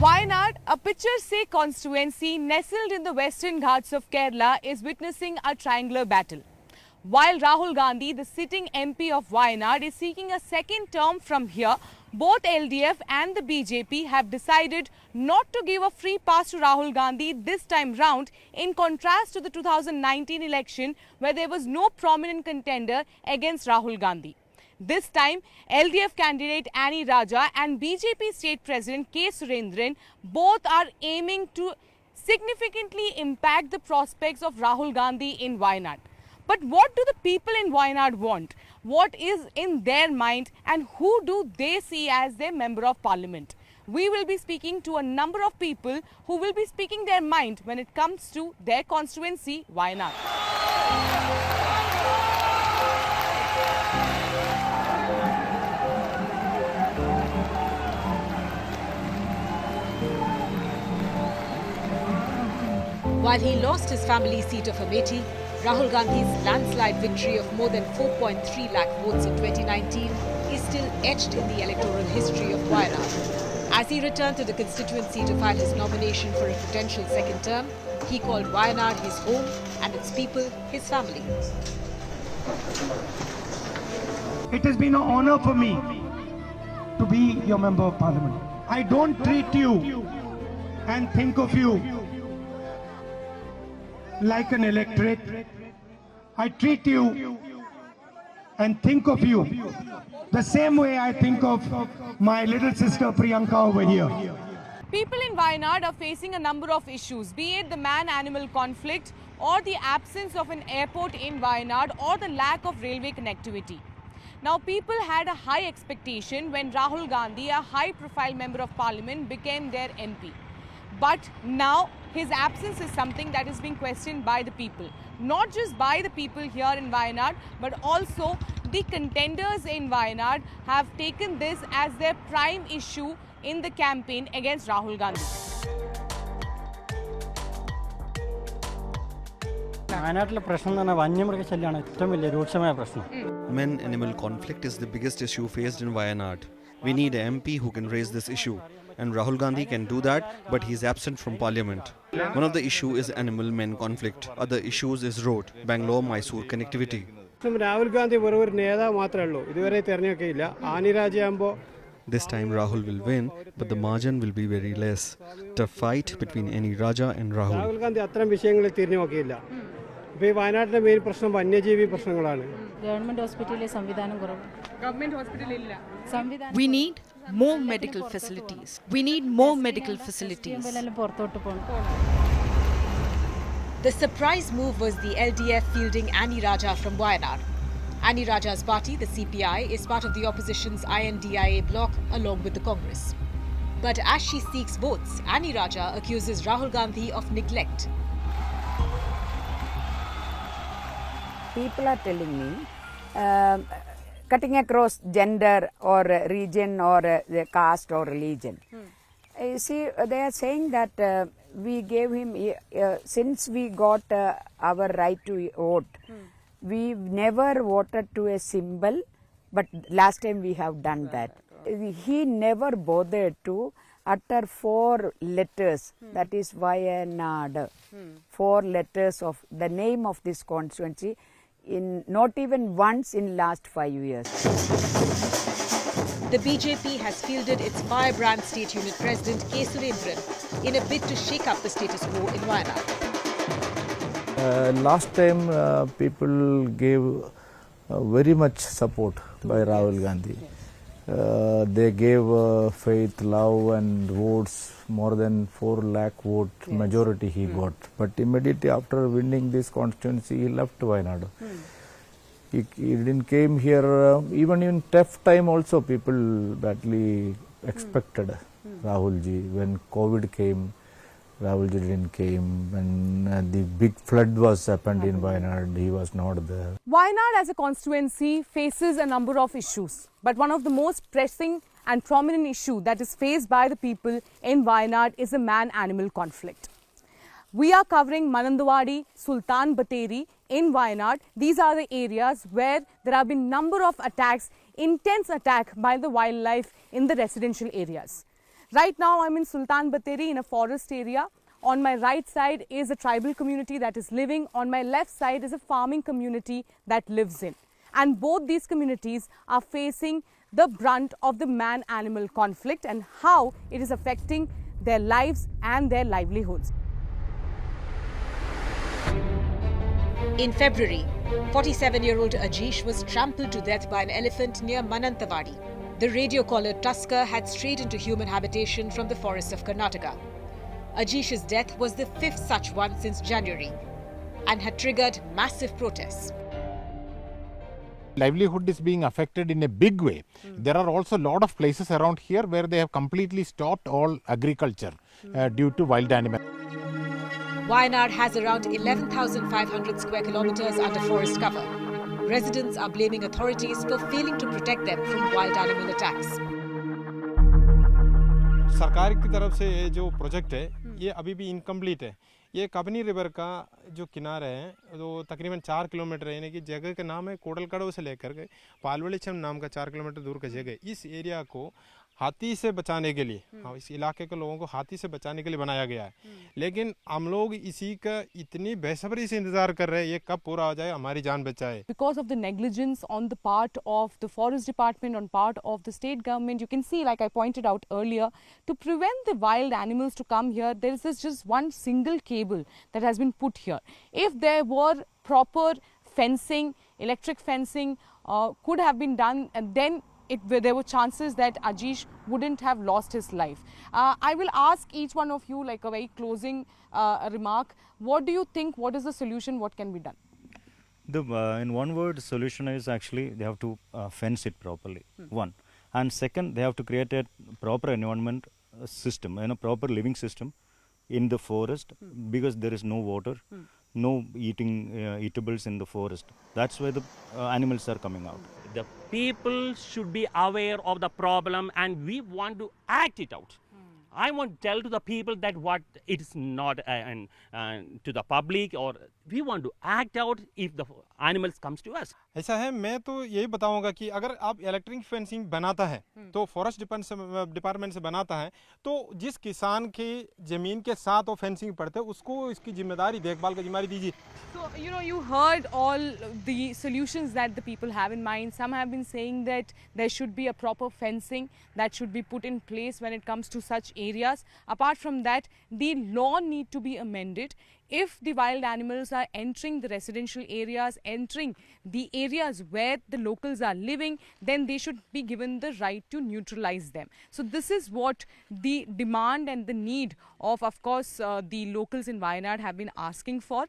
Wayanad, a picture-say constituency nestled in the western Ghats of Kerala, is witnessing a triangular battle. While Rahul Gandhi, the sitting MP of Wayanad, is seeking a second term from here, both LDF and the BJP have decided not to give a free pass to Rahul Gandhi this time round, in contrast to the 2019 election where there was no prominent contender against Rahul Gandhi. This time, LDF candidate Annie Raja and BJP State President K. Surendran both are aiming to significantly impact the prospects of Rahul Gandhi in Wayanad. But what do the people in Wayanad want? What is in their mind, and who do they see as their member of parliament? We will be speaking to a number of people who will be speaking their mind when it comes to their constituency, Wayanad. While he lost his family seat of Amethi, Rahul Gandhi's landslide victory of more than 4.3 lakh votes in 2019 is still etched in the electoral history of Wayanad. As he returned to the constituency to file his nomination for a potential second term, he called Wayanad his home and its people his family. It has been an honor for me to be your member of parliament. I don't treat you and think of you like an electorate. I treat you and think of you the same way I think of my little sister Priyanka over here. People in Wayanad are facing a number of issues, be it the man-animal conflict or the absence of an airport in Wayanad or the lack of railway connectivity. Now, people had a high expectation when Rahul Gandhi, a high-profile member of parliament, became their MP. But now, his absence is something that is being questioned by the people. Not just by the people here in Wayanad, but also the contenders in Wayanad have taken this as their prime issue in the campaign against Rahul Gandhi. Men-animal conflict is the biggest issue faced in Wayanad. We need an MP who can raise this issue. And Rahul Gandhi can do that, but he is absent from parliament. One of the issues is animal-men conflict. Other issues is road, Bangalore-Mysore connectivity. Rahul Gandhi This time Rahul will win, but the margin will be very less. The fight between Annie Raja and Rahul. We need more medical facilities. We need more medical facilities. The surprise move was the LDF fielding Annie Raja from Wayanad. Annie Raja's party, the CPI, is part of the opposition's INDIA bloc along with the Congress. But as she seeks votes, Annie Raja accuses Rahul Gandhi of neglect. People are telling me, cutting across gender or region or caste or religion. You see, they are saying that we gave him, since we got our right to vote, we never voted to a symbol, but last time we have done that. He never bothered to utter 4 letters, that is Wayanad, 4 letters of the name of this constituency, in not even once in last 5 years. The BJP has fielded its firebrand state unit president K. Surendran in a bid to shake up the status quo in Wayanad. Last time people gave very much support by Rahul Gandhi. They gave faith, love and votes, more than 4 lakh vote majority he got. But immediately after winning this constituency, he left Wayanad. He didn't came here, even in tough time also people badly expected Rahul ji. When COVID came, Rahul ji didn't came. When the big flood was happened in Wayanad, he was not there. Wayanad as a constituency faces a number of issues, but one of the most pressing and prominent issue that is faced by the people in Wayanad is a man-animal conflict. We are covering Manandwadi, Sultan Bateri in Wayanad. These are the areas where there have been number of attacks, intense attack by the wildlife in the residential areas. Right now I'm in Sultan Bateri in a forest area. On my right side is a tribal community that is living. On my left side is a farming community that lives in. And both these communities are facing the brunt of the man-animal conflict and how it is affecting their lives and their livelihoods. In February, 47-year-old Ajish was trampled to death by an elephant near Manantawadi. The radio-collared tusker had strayed into human habitation from the forests of Karnataka. Ajish's death was the fifth such one since January and had triggered massive protests. Livelihood is being affected in a big way. There are also a lot of places around here where they have completely stopped all agriculture due to wild animals. Wayanad has around 11,500 square kilometers under forest cover. Residents are blaming authorities for failing to protect them from wild animal attacks. सरकार की तरफ से ये जो project है ये अभी भी इनकम्प्लीट है। ये कबनी रिवर का जो किनारा है तो तकरीबन 4 किलोमीटर है, यानी कि जगह का नाम है कोडलकड़ो से लेकर के पालवलीचम नाम का 4 किलोमीटर दूर का जगह। इस एरिया को हाथी से बचाने के लिए, इस इलाके के लोगों को हाथी से बचाने के लिए बनाया गया है। लेकिन हम लोग इसी का इतनी बेसब्री से इंतजार कर रहे हैं, ये कब पूरा हो जाए, हमारी जान बचाए। Because of the negligence on the part of the forest department, on part of the state government, you can see, like I pointed out earlier, to prevent the wild animals to come here, there is just one single cable that has been put here. If there were proper fencing, electric fencing could have been done, and then there were chances that Ajish wouldn't have lost his life. I will ask each one of you, like a very closing remark, what do you think, what is the solution, what can be done? In one word, solution is actually they have to fence it properly, one. And second, they have to create a proper environment system, proper living system in the forest, because there is no water, no eatables in the forest. That's why the animals are coming out. The people should be aware of the problem and we want to act it out. I want to tell to the people that what it is not to the public, or we want to act out if the animals comes to us. ऐसा है, मैं तो यही बताऊंगा कि अगर आप electric fencing बनाता है तो फॉरेस्ट डिपार्टमेंट से बनाता है, तो जिस किसान की जमीन के साथ वो फेंसिंग पड़ते है उसको इसकी जिम्मेदारी, देखभाल की जिम्मेदारी दीजिए। So, you heard all the solutions that the people have in mind. Some have been saying that there should be a proper fencing that should be put in place when it comes to such areas. Apart from that, the law need to be amended. If the wild animals are entering the residential areas, entering the areas where the locals are living, then they should be given the right to neutralize them. So this is what the demand and the need of course, the locals in Wayanad have been asking for.